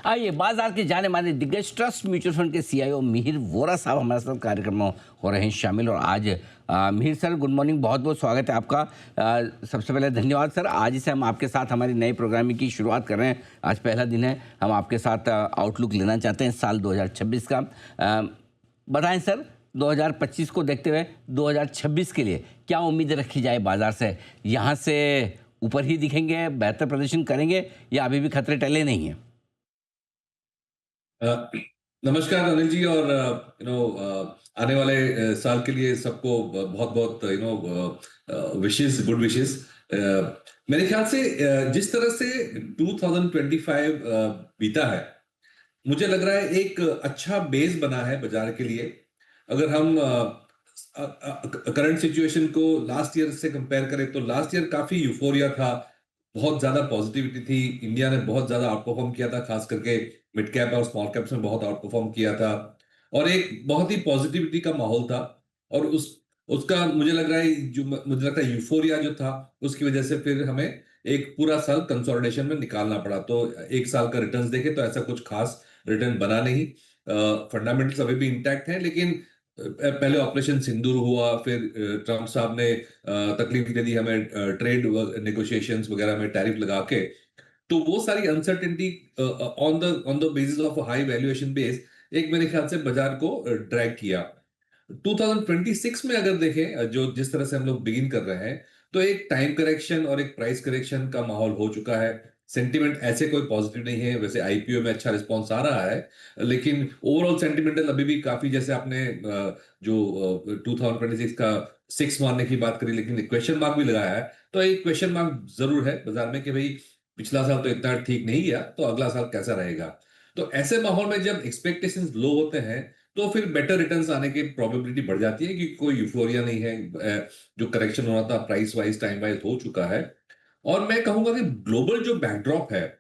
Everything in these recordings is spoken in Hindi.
आइए बाजार के जाने माने दिग्गज ट्रस्ट म्यूचुअल फंड के सीईओ मिहिर वोरा साहब हमारे साथ कार्यक्रम में हो रहे हैं शामिल। और आज मिहिर सर, गुड मॉर्निंग, बहुत बहुत स्वागत है आपका। सबसे पहले धन्यवाद सर। आज से हम आपके साथ हमारी नई प्रोग्रामिंग की शुरुआत कर रहे हैं। आज पहला दिन है, हम आपके साथ आउटलुक लेना चाहते हैं साल 2026 का। बताएं सर, 2025 को देखते हुए 2026 के लिए क्या उम्मीद रखी जाए बाजार से? यहाँ से ऊपर ही दिखेंगे, बेहतर प्रदर्शन करेंगे या अभी भी खतरे टले नहीं है? अ, नमस्कार अनिल जी। और आने वाले साल के लिए सबको बहुत बहुत विशेस, गुड विशेस। मेरे ख्याल से जिस तरह से 2025 बीता है, मुझे लग रहा है एक अच्छा बेस बना है बाजार के लिए। अगर हम करंट सिचुएशन को लास्ट ईयर से कंपेयर करें तो लास्ट ईयर काफी यूफोरिया था, बहुत ज्यादा पॉजिटिविटी थी। इंडिया ने बहुत ज्यादा आउट परफॉर्म किया था, खास करके मिड कैप और स्मॉल कैप्स में बहुत आउट परफॉर्म किया था और एक बहुत ही पॉजिटिविटी का माहौल था। और उसका मुझे लग रहा है, जो मुझे लगता है यूफोरिया जो था, उसकी वजह से फिर हमें एक पूरा साल कंसोलिडेशन में निकालना पड़ा। तो एक साल का रिटर्न्स देखे तो ऐसा कुछ खास रिटर्न बना नहीं। फंडामेंटल्स अभी भी इंटैक्ट हैं, लेकिन पहले ऑपरेशन सिंदूर हुआ, फिर ट्रम्प साहब ने तकलीफ दे दी हमें ट्रेड नेगोशिएशंस वगैरह में टैरिफ लगा के। तो वो सारी uncertainty on the basis of high valuation base एक मेरे ख्याल से बाजार को ड्रैग किया। 2026 में अगर देखें, जो जिस तरह से हम लोग बिगिन कर रहे हैं, तो एक टाइम करेक्शन और एक प्राइस करेक्शन का माहौल हो चुका है। सेंटिमेंट ऐसे कोई पॉजिटिव नहीं है। वैसे आईपीओ में अच्छा रिस्पांस आ रहा है, लेकिन ओवरऑल सेंटिमेंटल अभी भी काफी, जैसे आपने जो 2026 का सिक्स मारने की बात करी, लेकिन क्वेश्चन मार्क भी लगाया है। तो एक क्वेश्चन मार्क जरूर है बाजार में कि भाई पिछला साल तो इतना ठीक नहीं गया, तो अगला साल कैसा रहेगा। तो ऐसे माहौल में जब एक्सपेक्टेशंस लो होते हैं, तो फिर बेटर रिटर्न्स आने की प्रोबेबिलिटी बढ़ जाती है, क्योंकि कोई यूफोरिया नहीं है। जो करेक्शन होना था प्राइस वाइज, टाइम वाइज हो चुका है। और मैं कहूंगा कि ग्लोबल जो बैकड्रॉप है,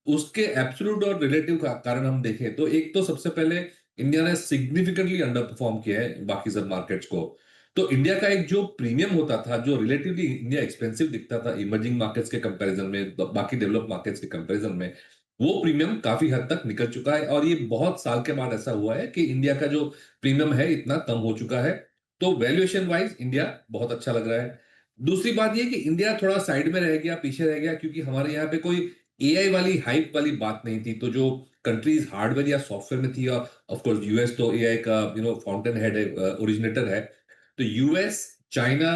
उसके एब्सोल्यूट और रिलेटिव का कारण हम देखें तो एक तो सबसे पहले इंडिया ने सिग्निफिकेंटली अंडर परफॉर्म किया है बाकी सब मार्केट्स को। तो इंडिया का एक जो प्रीमियम होता था, जो रिलेटिवली इंडिया एक्सपेंसिव दिखता था इमर्जिंग मार्केट्स के कंपैरिजन में, बाकी डेवलप मार्केट्स के कंपैरिजन में, वो प्रीमियम काफी हद तक निकल चुका है। और ये बहुत साल के बाद ऐसा हुआ है कि इंडिया का जो प्रीमियम है इतना कम हो चुका है। तो वैल्यूएशन वाइज इंडिया बहुत अच्छा लग रहा है। दूसरी बात ये कि इंडिया थोड़ा साइड में रह गया, पीछे रह गया, क्योंकि हमारे यहाँ पे कोई एआई वाली हाइप वाली बात नहीं थी। तो जो कंट्रीज हार्डवेयर या सॉफ्टवेयर में थी, ऑफ कोर्स यूएस तो एआई का फाउंटेन हेड है, ओरिजिनेटर है। तो US, China,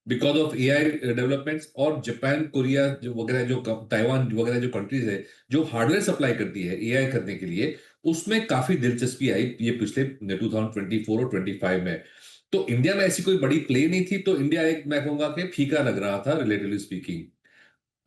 because of AI developments, और जापान, कोरिया जो वगैरह, जो ताइवान वगैरह जो कंट्रीज है जो हार्डवेयर सप्लाई करती है एआई करने के लिए, उसमें काफी दिलचस्पी आई ये पिछले 2024 और 25 में। तो इंडिया में ऐसी कोई बड़ी प्ले नहीं थी, तो इंडिया एक, मैं कहूंगा कि फीका लग रहा था रिलेटिवली स्पीकिंग।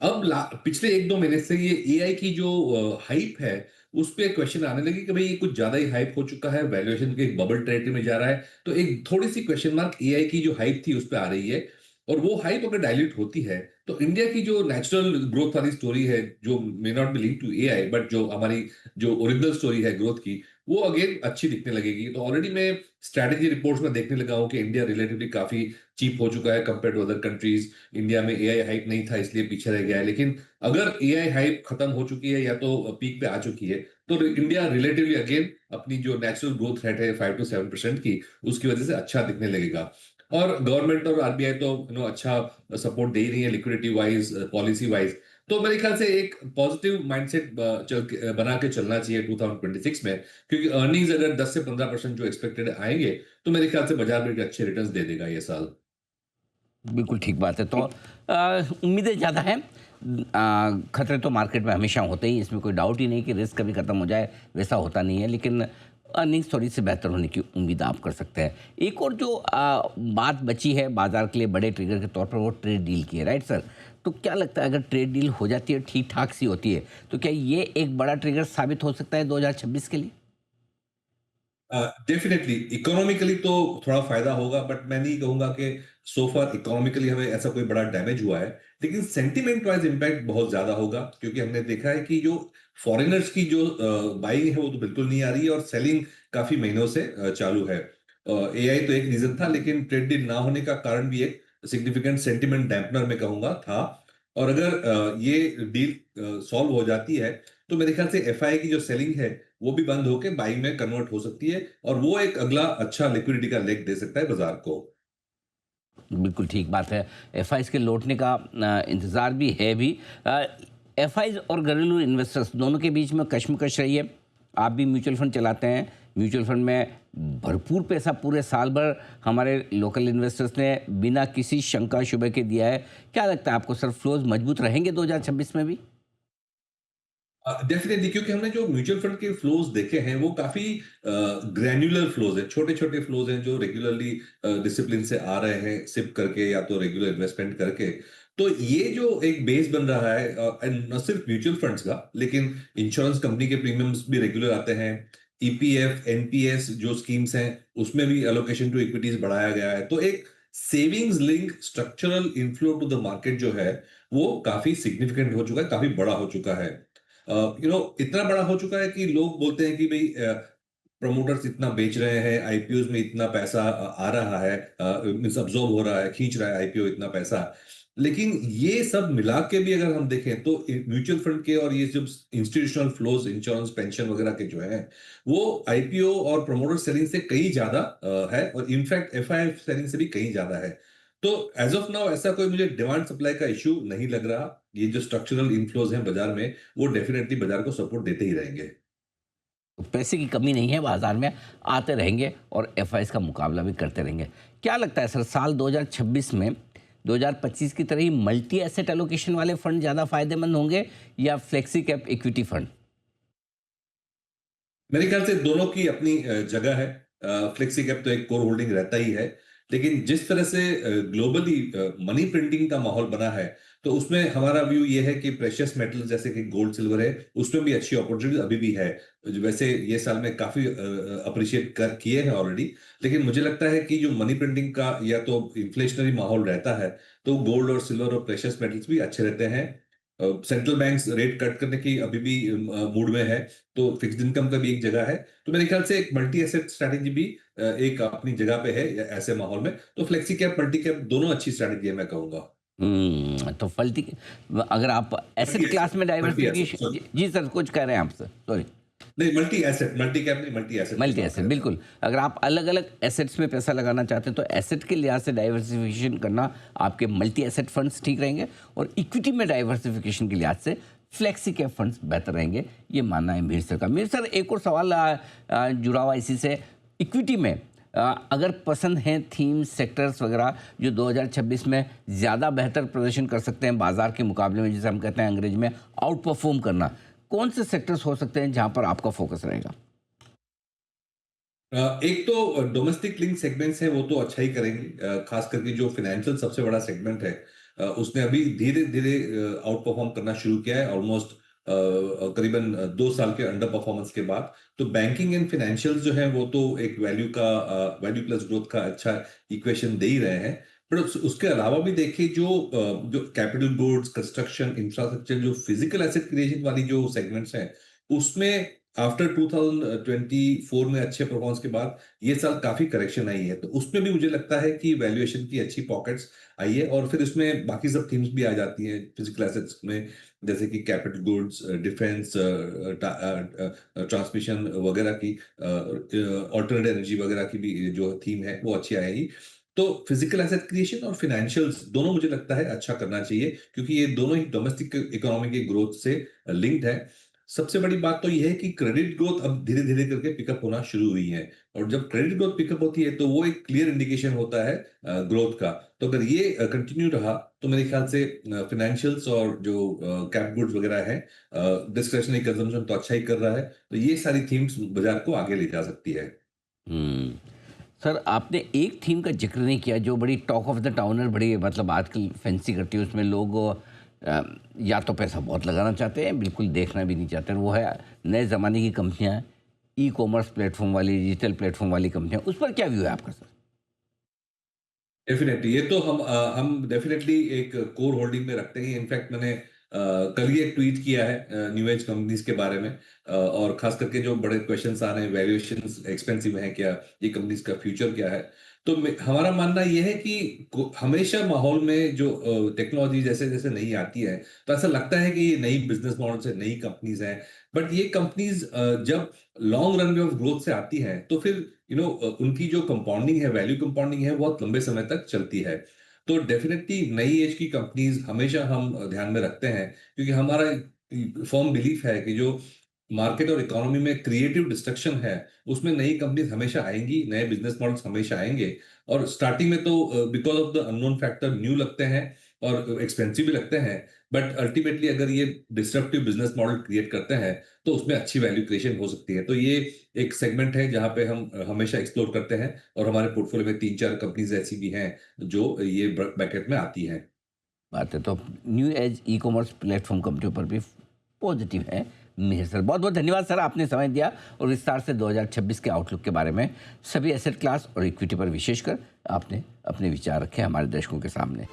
अब पिछले एक दो महीने से ये एआई की जो हाइप है, उस पे क्वेश्चन आने लगे कि भाई ये कुछ ज्यादा ही हाइप हो चुका है, वैल्यूएशन के एक बबल टेरिटरी में जा रहा है। तो एक थोड़ी सी क्वेश्चन मार्क एआई की जो हाइप थी उस पे आ रही है। और वो हाइप अगर डायल्यूट होती है, तो इंडिया की जो नेचुरल ग्रोथ वाली स्टोरी है, जो may not be link to AI, but जो हमारी जो ओरिजिनल स्टोरी है ग्रोथ की, वो अगेन अच्छी दिखने लगेगी। तो ऑलरेडी मैं स्ट्रैटेजी रिपोर्ट्स में देखने लगा हूं कि इंडिया रिलेटिवली काफी चीप हो चुका है compare to other countries. India में एआई हाइप नहीं था इसलिए पीछे रह गया है, लेकिन अगर एआई हाइप खत्म हो चुकी है या तो पीक पे आ चुकी है, तो इंडिया रिलेटिवली अगेन अपनी जो नेचुरल ग्रोथ रेट है 5 to 7% की, उसकी वजह से अच्छा दिखने लगेगा। और गवर्नमेंट और आरबीआई तो अच्छा सपोर्ट दे ही रही है लिक्विडिटी वाइज, पॉलिसी वाइज। तो मेरे ख्याल से एक पॉजिटिव माइंडसेट बना के चलना चाहिए 2026 में, क्योंकि अर्निंग्स अगर 10 से 15% जो एक्सपेक्टेड आएंगे, तो मेरे ख्याल से बाजार में एक अच्छे रिटर्न्स दे देगा ये साल। बिल्कुल ठीक बात है। तो उम्मीदें ज़्यादा हैं। खतरे तो मार्केट में हमेशा होते ही, इसमें कोई डाउट ही नहीं कि रिस्क कभी ख़त्म हो जाए, वैसा होता नहीं है। लेकिन अर्निंग्स थोड़ी सी बेहतर होने की उम्मीद आप कर सकते हैं। एक और जो बात बची है बाजार के लिए बड़े ट्रिगर के तौर पर, वो ट्रेड डील की है, राइट सर? तो क्या लगता है, अगर ट्रेड डील हो जाती है, ठीक ठाक सी होती है, तो क्या ये एक बड़ा ट्रिगर साबित हो सकता है 2026 के लिए? डेफिनेटली इकोनॉमिकली तो थोड़ा फायदा होगा, बट मैं नहीं कहूंगा कि सो फार इकोनॉमिकली हमें ऐसा कोई बड़ा डैमेज हुआ है। लेकिन सेंटीमेंट वाइज इम्पैक्ट बहुत ज्यादा होगा, क्योंकि हमने देखा है कि जो फॉरेनर्स की जो बाइंग है वो तो बिल्कुल नहीं आ रही है, और सेलिंग काफी महीनों से चालू है। एआई तो एक रीजन था, लेकिन ट्रेड डील ना होने का कारण भी एक सिग्निफिकेंट सेंटिमेंट डैम्पनर में कहूंगा था। और अगर ये डील सॉल्व हो जाती है, तो मेरे ख्याल से एफआई की जो सेलिंग है वो भी बंद होकर बाइंग में कन्वर्ट हो सकती है और वो एक अगला अच्छा लिक्विडिटी का लेग दे सकता है बाजार को। बिल्कुल ठीक बात है। एफआईज़ के लौटने का इंतज़ार भी है भी। एफआईज़ और घरेलू इन्वेस्टर्स दोनों के बीच में कशमकश रही है। आप भी म्यूचुअल फंड चलाते हैं। म्यूचुअल फंड में भरपूर पैसा पूरे साल भर हमारे लोकल इन्वेस्टर्स ने बिना किसी शंका शुबे के दिया है। क्या लगता है आपको सर, फ्लोज़ मजबूत रहेंगे 2026 में भी? डेफिनेटली, क्योंकि हमने जो म्यूचुअल फंड के फ्लोज देखे हैं वो काफी ग्रैन्युलर फ्लोज है, छोटे छोटे फ्लोज हैं जो रेगुलरली डिसिप्लिन से आ रहे हैं, सिप करके या तो रेगुलर इन्वेस्टमेंट करके। तो ये जो एक बेस बन रहा है, एंड न सिर्फ म्यूचुअल फंड्स का, लेकिन इंश्योरेंस कंपनी के प्रीमियम्स भी रेगुलर आते हैं। ईपीएफ एनपीएस जो स्कीम्स हैं उसमें भी एलोकेशन टू इक्विटीज बढ़ाया गया है, तो एक savings link structural inflow to the market जो है वो काफी सिग्निफिकेंट हो चुका है, काफी बड़ा हो चुका है। इतना बड़ा हो चुका है कि लोग बोलते हैं कि भाई प्रमोटर्स इतना बेच रहे हैं, आईपीओ में इतना पैसा आ रहा है, मींस अब्सॉर्ब हो रहा है, खींच रहा है आईपीओ इतना पैसा। लेकिन ये सब मिला के भी अगर हम देखें तो म्यूचुअल फंड के और ये जो इंस्टीट्यूशनल फ्लोज, इंश्योरेंस, पेंशन वगैरह के जो है वो आईपीओ और प्रमोटर सेलिंग से कहीं ज्यादा है, और इनफैक्ट एफआईआई सेलिंग से भी कहीं ज्यादा है। तो एज ऑफ नाउ ऐसा कोई मुझे डिमांड सप्लाई का इश्यू नहीं लग रहा। ये जो स्ट्रक्चरल इनफ्लोज हैं बाजार में वो डेफिनेटली बाजार को सपोर्ट देते ही रहेंगे। पैसे की कमी नहीं है बाज़ार में, आते रहेंगे और एफआईज़ का मुकाबला भी करते रहेंगे। क्या लगता है सर, साल 2026 में 2025 की तरह ही मल्टी एसेट एलोकेशन वाले फंड ज़्यादा फायदेमंद होंगे या फ्लेक्सी कैप इक्विटी फंड? मेरे ख्याल से दोनों की अपनी जगह है। फ्लेक्सी कैप तो एक कोर होल्डिंग रहता ही है, लेकिन जिस तरह से ग्लोबली मनी प्रिंटिंग का माहौल बना है, तो उसमें हमारा व्यू ये है कि प्रेशियस मेटल जैसे कि गोल्ड सिल्वर है, उसमें भी अच्छी अपॉर्चुनिटी अभी भी है। वैसे ये साल में काफी अप्रिशिएट कर किए हैं ऑलरेडी, लेकिन मुझे लगता है कि जो मनी प्रिंटिंग का या तो इन्फ्लेशनरी माहौल रहता है, तो गोल्ड और सिल्वर और प्रेशियस मेटल्स भी अच्छे रहते हैं। सेंट्रल बैंक्स रेट कट करने की अभी भी मूड में है, तो फिक्स्ड इनकम का भी एक जगह है। तो मेरे ख्याल से एक मल्टी एसेट स्ट्रैटेजी भी एक अपनी जगह पे है ऐसे माहौल में। तो फ्लेक्सी कैप, मल्टी कैप दोनों अच्छी स्ट्रैटेजी है मैं कहूंगा। तो फल्टी अगर आप मल्टी एसेट क्लास एसेट, में मल्टी एसेट, डाइवर्सिफिकेशन, सॉरी। जी सर कुछ कह रहे हैं आप सर, सॉरी। नहीं, मल्टी एसेट, मल्टी कैप नहीं, मल्टी एसेट की मल्टी बात एसेट, कर रहा बिल्कुल। अगर आप अलग-अलग एसेट्स में पैसा लगाना चाहते हैं तो एसेट के लिहाज से डाइवर्सिफिकेशन करना आपके मल्टी एसेट फंड्स ठीक रहेंगे, और इक्विटी में डाइवर्सिफिकेशन के लिहाज से फ्लेक्सी कैप फंड्स बेहतर रहेंगे, ये मानना है मीर सर का। मीर सर, एक और सवाल जुड़ा हुआ इसी से। इक्विटी में अगर पसंद हैं थीम्स, सेक्टर्स वगैरह जो 2026 में ज़्यादा बेहतर प्रदर्शन कर सकते हैं बाजार के मुकाबले में, जिसे हम कहते हैं अंग्रेजी में आउट परफॉर्म करना, कौन से सेक्टर्स हो सकते हैं जहां पर आपका फोकस रहेगा? एक तो डोमेस्टिक लिंक सेगमेंट्स हैं वो तो अच्छा ही करेंगे, खास करके जो फाइनेंशियल सबसे बड़ा सेगमेंट है, उसने अभी धीरे धीरे आउट परफॉर्म करना शुरू किया है, ऑलमोस्ट करीबन 2 साल के अंडर परफॉर्मेंस के बाद। तो बैंकिंग एंड फाइनेंशियल जो है वो तो एक वैल्यू प्लस ग्रोथ का अच्छा इक्वेशन दे ही रहे हैं। पर उसके अलावा भी देखिए जो कैपिटल गुड्स, कंस्ट्रक्शन, इंफ्रास्ट्रक्चर, जो फिजिकल एसेट क्रिएशन वाली जो सेगमेंट्स हैं, उसमें आफ्टर 2024 में अच्छे परफॉर्मेंस के बाद ये साल काफी करेक्शन आई है, तो उसमें भी मुझे लगता है कि वैल्यूएशन की अच्छी पॉकेट्स आई है, और फिर इसमें बाकी सब थीम्स भी आ जाती हैं फिजिकल एसेट्स में, जैसे कि कैपिटल गुड्स, डिफेंस, ट्रांसमिशन वगैरह की, ऑल्टरनेट एनर्जी वगैरह की भी जो थीम है वो अच्छी आएगी। तो फिजिकल एसेट क्रिएशन और फाइनेंशियल्स दोनों मुझे लगता है अच्छा करना चाहिए, क्योंकि ये दोनों ही डोमेस्टिक इकोनॉमी की ग्रोथ से लिंक्ड है। सबसे बड़ी बात तो ये है कि क्रेडिट ग्रोथ अब धीरे धीरे करके पिकअप होना शुरू हुई है, और जब क्रेडिट ग्रोथ पिकअप होती है तो वो एक क्लियर इंडिकेशन होता है ग्रोथ का। तो अगर ये कंटिन्यू रहा तो मेरे ख्याल से फाइनेंशियल्स और जो कैप गुड्स वगैरह है, डिस्क्रिशनरी कंजम्पशन तो अच्छा ही कर रहा है, तो ये सारी थीम्स बाजार को आगे ले जा सकती है। हम्म। सर, आपने एक थीम का जिक्र नहीं किया जो बड़ी टॉक ऑफ द टाउन है, बड़ी मतलब आजकल फैंसी करती है। उसमें लोग या तो पैसा बहुत लगाना चाहते हैं, बिल्कुल देखना भी नहीं चाहते, वो है नए ज़माने की कंपनियां, ई कॉमर्स प्लेटफॉर्म वाली, डिजिटल प्लेटफॉर्म वाली कंपनियां। उस पर क्या व्यू है आपका सर? डेफिनेटली, ये तो हम डेफिनेटली एक कोर होल्डिंग में रखते हैं। इनफैक्ट मैंने कल ही एक ट्वीट किया है न्यू एज कंपनीज के बारे में, और खास करके जो बड़े क्वेश्चंस आ रहे हैं, वैल्यूएशंस एक्सपेंसिव हैं क्या, ये कंपनीज का फ्यूचर क्या है। तो हमारा मानना यह है कि हमेशा माहौल में जो टेक्नोलॉजी जैसे जैसे नई आती है, तो ऐसा लगता है कि ये नई बिजनेस मॉडल से नई कंपनीज हैं। बट ये कंपनीज जब लॉन्ग रन में ऑफ ग्रोथ से आती हैं, तो फिर उनकी जो कंपाउंडिंग है, वैल्यू कंपाउंडिंग है, बहुत लंबे समय तक चलती है। तो डेफिनेटली नई एज की कंपनीज हमेशा हम ध्यान में रखते हैं, क्योंकि हमारा फर्म बिलीफ है कि जो मार्केट और इकोनॉमी में क्रिएटिव डिस्ट्रक्शन है, उसमें नई कंपनीज हमेशा आएंगी, नए बिजनेस मॉडल्स हमेशा आएंगे। और स्टार्टिंग में तो because of the unknown factor new लगते हैं और एक्सपेंसिव भी लगते हैं, बट अल्टीमेटली अगर ये डिस्ट्रप्टिव बिजनेस मॉडल क्रिएट करते हैं, तो उसमें अच्छी वैल्यू क्रिएशन हो सकती है। तो ये एक सेगमेंट है जहां पे हम हमेशा एक्सप्लोर करते हैं, और हमारे पोर्टफोलियो में 3-4 कंपनीज ऐसी भी हैं जो ये ब्रैकेट में आती हैं। बात है तो new age e commerce platform कंपनियों पर भी पॉजिटिव है मिहिर सर। बहुत बहुत धन्यवाद सर, आपने समय दिया और विस्तार से 2026 के आउटलुक के बारे में, सभी एसेट क्लास और इक्विटी पर विशेषकर आपने अपने विचार रखे हमारे दर्शकों के सामने।